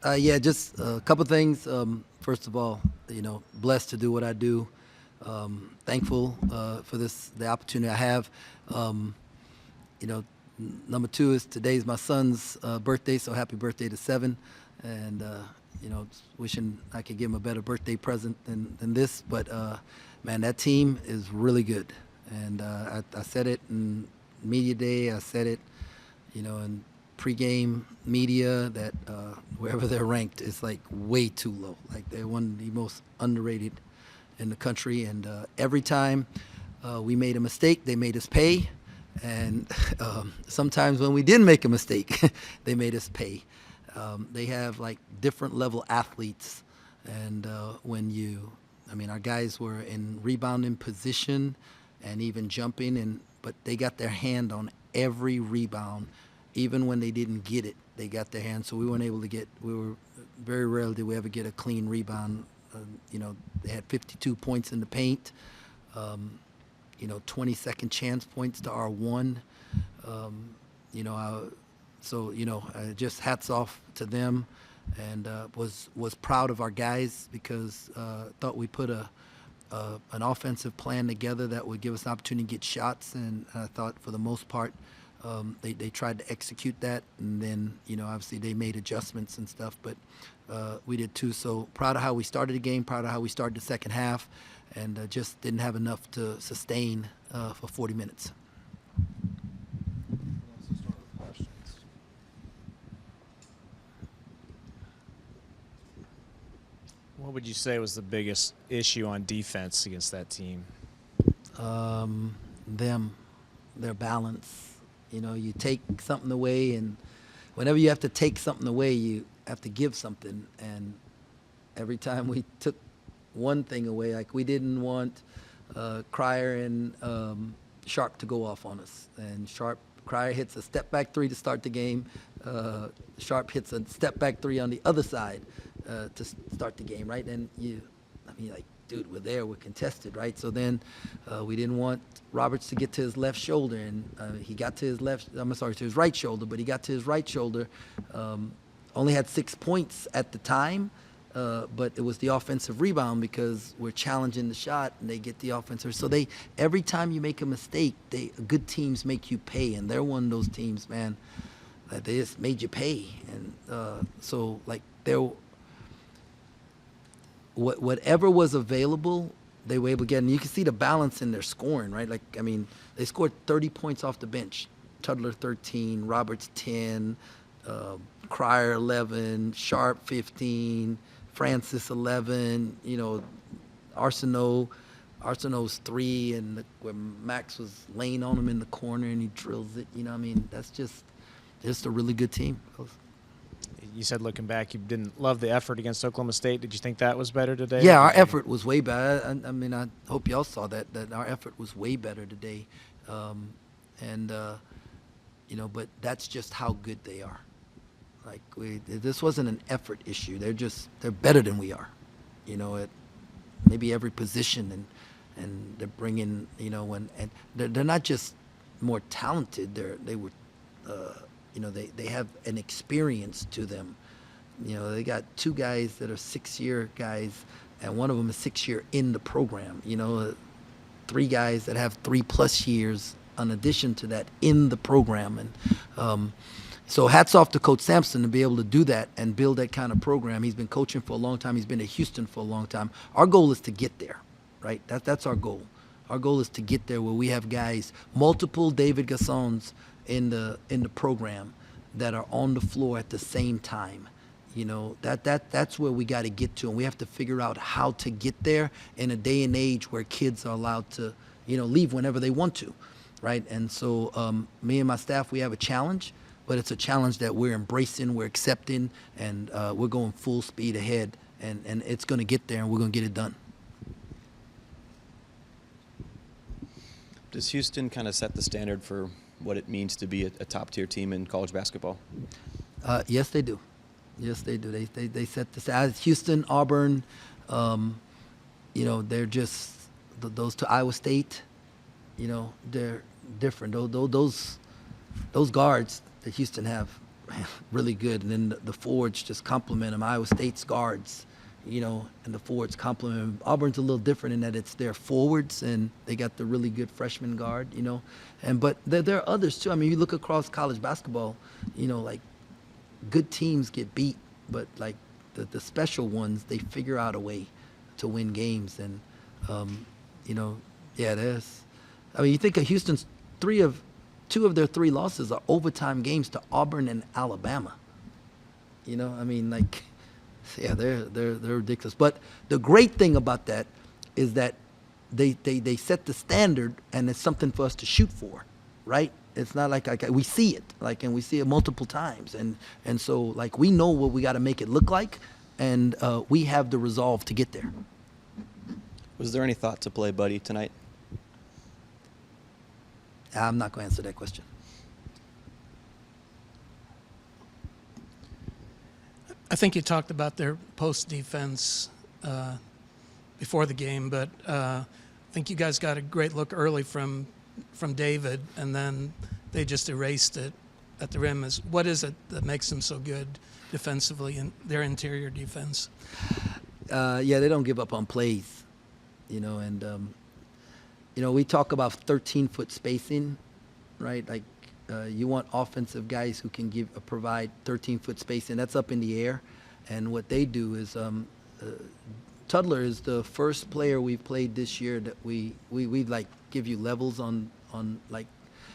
Yeah, just a couple things. First of all, blessed to do what I do. Thankful for the opportunity I have. Um, you know, Number two is today's my son's birthday, so happy birthday to Seven. And, wishing I could give him a better birthday present than this. But, man, that team is really good. And I said it in media day. I said it, in pregame media that wherever they're ranked is like way too low. Like they're one of the most underrated in the country. And every time we made a mistake, they made us pay. And sometimes when we didn't make a mistake, they made us pay. They have like different level athletes. And our guys were in rebounding position and even jumping, but they got their hand on every rebound. Even when they didn't get it, they got their hand. So we were very rarely did we ever get a clean rebound. They had 52 points in the paint, 20-second chance points to our one. Just hats off to them, and was proud of our guys because thought we put an offensive plan together that would give us an opportunity to get shots, and I thought for the most part they tried to execute that, and then obviously they made adjustments and stuff, but we did too. So proud of how we started the game, proud of how we started the second half, and just didn't have enough to sustain for 40 minutes. What would you say was the biggest issue on defense against that team? Their balance. You take something away, and whenever you have to take something away, you have to give something. And every time we took one thing away, like we didn't want Cryer and Sharp to go off on us. And Cryer hits a step-back three to start the game. Sharp hits a step-back three on the other side to start the game, right? And dude, we're contested, right? So then we didn't want Roberts to get to his left shoulder, and he got to his right shoulder, but he got to his right shoulder. Only had 6 points at the time, but it was the offensive rebound because we're challenging the shot, and they get the offensive. So every time you make a mistake, good teams make you pay, and they're one of those teams, man, that they just made you pay. And whatever was available, they were able to get. And you can see the balance in their scoring, right? They scored 30 points off the bench. Tudler 13, Roberts 10, Cryer 11, Sharp 15, Francis 11. Arsenault's 3, and where Max was laying on him in the corner and he drills it. That's just a really good team. You said looking back, you didn't love the effort against Oklahoma State. Did you think that was better today? Yeah, our effort was way better. I hope y'all saw that our effort was way better today. But that's just how good they are. This wasn't an effort issue. They're better than we are, at maybe every position, and they're bringing, and they're not just more talented. They have an experience to them. They got 2 guys that are 6-year guys, and one of them is 6-year in the program. 3 guys that have 3+ years in addition to that in the program. And so hats off to Coach Sampson to be able to do that and build that kind of program. He's been coaching for a long time. He's been at Houston for a long time. Our goal is to get there, right? That's our goal. Our goal is to get there where we have guys, multiple David Gassons in the program that are on the floor at the same time. That's where we got to get to, and we have to figure out how to get there in a day and age where kids are allowed to leave whenever they want to, right? And so me and my staff, we have a challenge, but it's a challenge that we're embracing, we're accepting, and we're going full speed ahead, and it's going to get there, and we're going to get it done. Does Houston kind of set the standard for what it means to be a top-tier team in college basketball? Yes, they do. Yes, they do. They set the standard. Houston, Auburn, they're just those to Iowa State. They're different. Those guards that Houston have man, really good. And then the forwards just complement them. Iowa State's guards, and the forwards complement them. Auburn's a little different in that it's their forwards, and they got the really good freshman guard, But there are others, too. I mean, you look across college basketball, like good teams get beat, but, like, the special ones, they figure out a way to win games. And, there's – I mean, you think of Houston's two of their 3 losses are overtime games to Auburn and Alabama. I mean, like, yeah, they're ridiculous. But the great thing about that is that they set the standard, and it's something for us to shoot for, right? It's not like we see it, and we see it multiple times, and so like we know what we got to make it look like, and we have the resolve to get there. Was there any thought to play Buddy tonight? I'm not going to answer that question. I think you talked about their post defense before the game, but I think you guys got a great look early from David, and then they just erased it at the rim. What is it that makes them so good defensively in their interior defense? They don't give up on plays, and we talk about 13-foot spacing, right? Like you want offensive guys who can provide 13-foot spacing. That's up in the air, and what they do is Tudler is the first player we've played this year that we like give you levels on like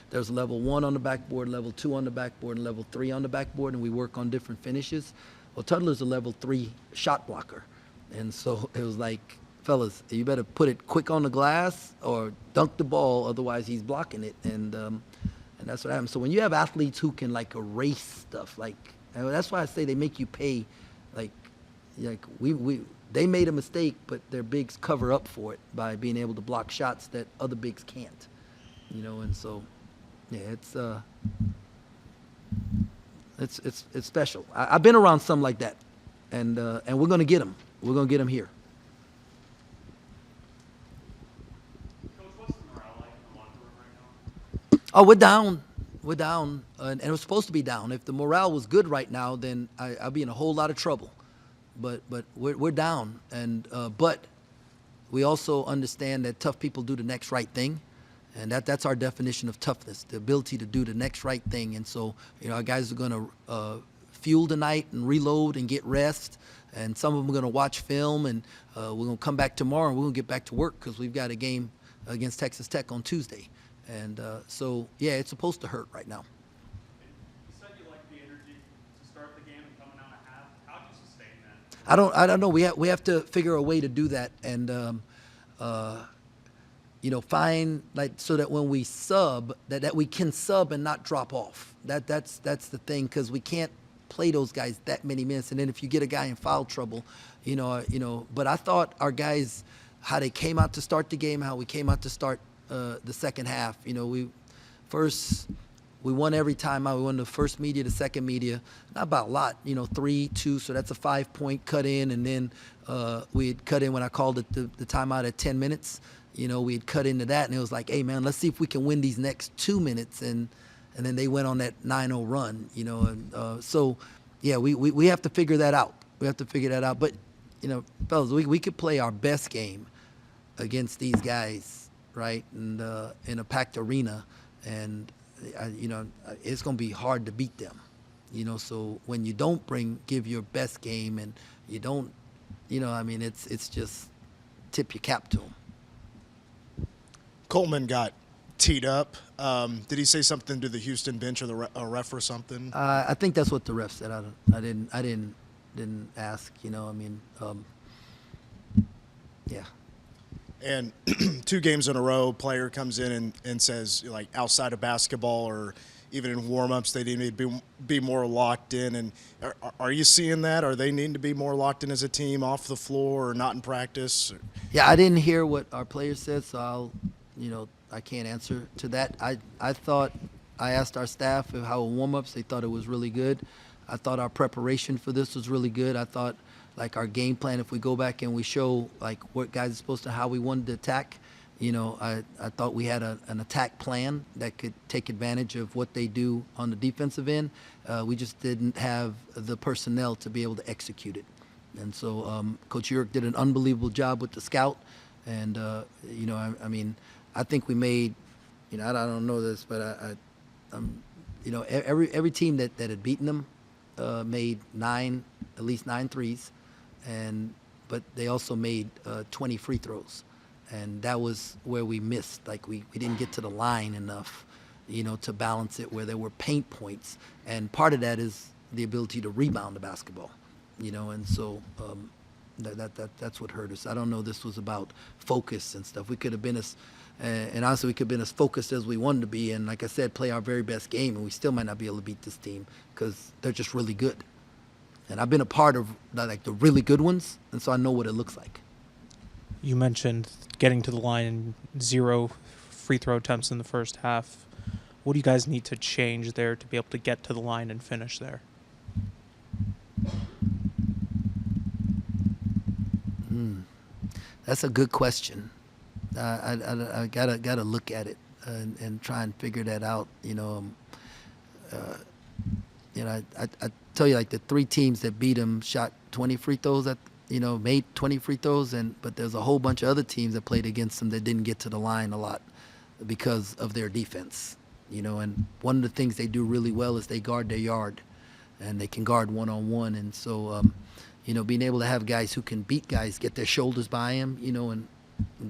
there's level 1 on the backboard, level 2 on the backboard, and level 3 on the backboard, and we work on different finishes. Well, Tudler's a level 3 shot blocker, and so it was like, fellas, you better put it quick on the glass or dunk the ball, otherwise he's blocking it, and that's what happens. So when you have athletes who can like erase stuff, like that's why I say they make you pay, like they made a mistake, but their bigs cover up for it by being able to block shots that other bigs can't, and so yeah, it's special. I've been around some like that, and we're gonna get them. We're gonna get them here. Coach, what's the morale like in the locker room right now? Oh, we're down. We're down, and it was supposed to be down. If the morale was good right now, then I'd be in a whole lot of trouble. But we're down, and but we also understand that tough people do the next right thing, and that's our definition of toughness: the ability to do the next right thing. And so, our guys are going to fuel tonight and reload and get rest, and some of them are going to watch film, and we're going to come back tomorrow and we're going to get back to work because we've got a game against Texas Tech on Tuesday. And so, yeah, it's supposed to hurt right now. You said you liked the energy to start the game and coming out of half. How do you sustain that? I don't know. We have to figure a way to do that, and find like so that when we sub, that we can sub and not drop off. That's the thing, because we can't play those guys that many minutes, and then if you get a guy in foul trouble, But I thought our guys, how they came out to start the game, how we came out to start the second half. We won every time out. We won the first media, the second media, not by a lot, 3-2, so that's a 5-point cut in, and then we had cut in when I called it the timeout at 10 minutes. We had cut into that, and it was like, hey, man, let's see if we can win these next 2 minutes, and then they went on that 9-0 run, and so, yeah, we have to figure that out. We have to figure that out, but, fellas, we could play our best game against these guys, right, and in a packed arena, and it's going to be hard to beat them, so when you don't give your best game and you don't, it's just tip your cap to them. Coleman got teed up. Did he say something to the Houston bench or the ref or something? I think that's what the ref said. I didn't ask, yeah. And 2 games in a row, player comes in and says, like, outside of basketball or even in warm-ups, they need to be more locked in. And are you seeing that? Are they needing to be more locked in as a team off the floor or not in practice? Yeah, I didn't hear what our players said, so I can't answer to that. I thought I asked our staff how warm-ups, they thought it was really good. I thought our preparation for this was really good. I thought, like, our game plan, if we go back and we show, like, what guys are supposed to, how we wanted to attack, I thought we had an attack plan that could take advantage of what they do on the defensive end. We just didn't have the personnel to be able to execute it. And so Coach Urick did an unbelievable job with the scout. And, I mean, I think we made, I don't know this, but every team that had beaten them made at least nine threes. But they also made 20 free throws. And that was where we missed. Like, we didn't get to the line enough, to balance it, where there were paint points. And part of that is the ability to rebound the basketball, and so that's what hurt us. I don't know, this was about focus and stuff. We could have been and honestly, we could have been as focused as we wanted to be. And like I said, play our very best game, and we still might not be able to beat this team because they're just really good. And I've been a part of the really good ones, and so I know what it looks like. You mentioned getting to the line, 0 free throw attempts in the first half. What do you guys need to change there to be able to get to the line and finish there? That's a good question. I gotta look at it and try and figure that out. I tell you, like, the 3 teams that beat them shot 20 free throws made 20 free throws, but there's a whole bunch of other teams that played against them that didn't get to the line a lot because of their defense. And one of the things they do really well is they guard their yard, and they can guard one-on-one. And so, being able to have guys who can beat guys, get their shoulders by them, and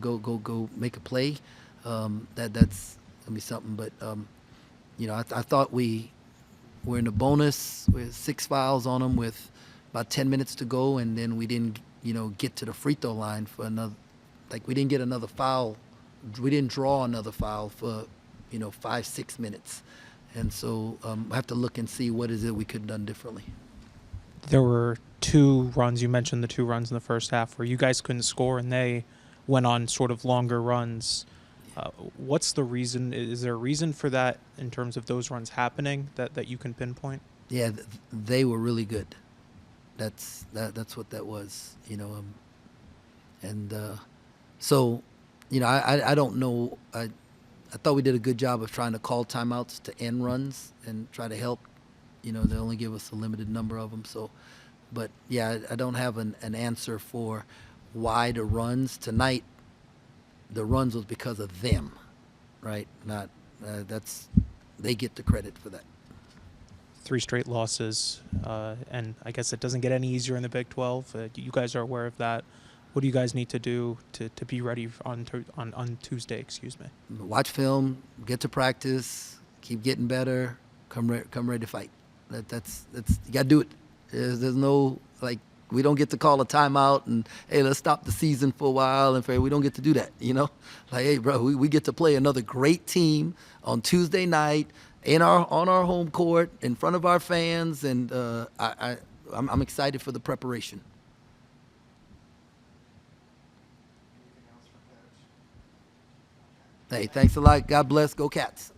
go make a play, that's gonna be something. But I thought we were in the bonus with 6 fouls on them with about 10 minutes to go, and then we didn't, get to the free throw line for another. Like, we didn't get another foul. We didn't draw another foul for 5-6 minutes, and so I have to look and see what is it we could have done differently. There were 2 runs. You mentioned the 2 runs in the first half where you guys couldn't score, and they went on sort of longer runs. What's the reason? Is there a reason for that in terms of those runs happening that you can pinpoint? Yeah, they were really good. That's what that was, and so, I don't know. I thought we did a good job of trying to call timeouts to end runs and try to help. They only give us a limited number of them. So, but yeah, I don't have an answer for why the runs tonight. The runs was because of them, right? Not they get the credit for that. 3 straight losses, and I guess it doesn't get any easier in the Big 12. You guys are aware of that. What do you guys need to do to be ready on Tuesday? Excuse me. Watch film, get to practice, keep getting better, come ready to fight. That's you gotta do it. There's no, like, we don't get to call a timeout and, hey, let's stop the season for a while, and we don't get to do that. Like, hey, bro, we get to play another great team on Tuesday night on our home court in front of our fans, and I'm excited for the preparation. Hey, thanks a lot. God bless. Go Cats.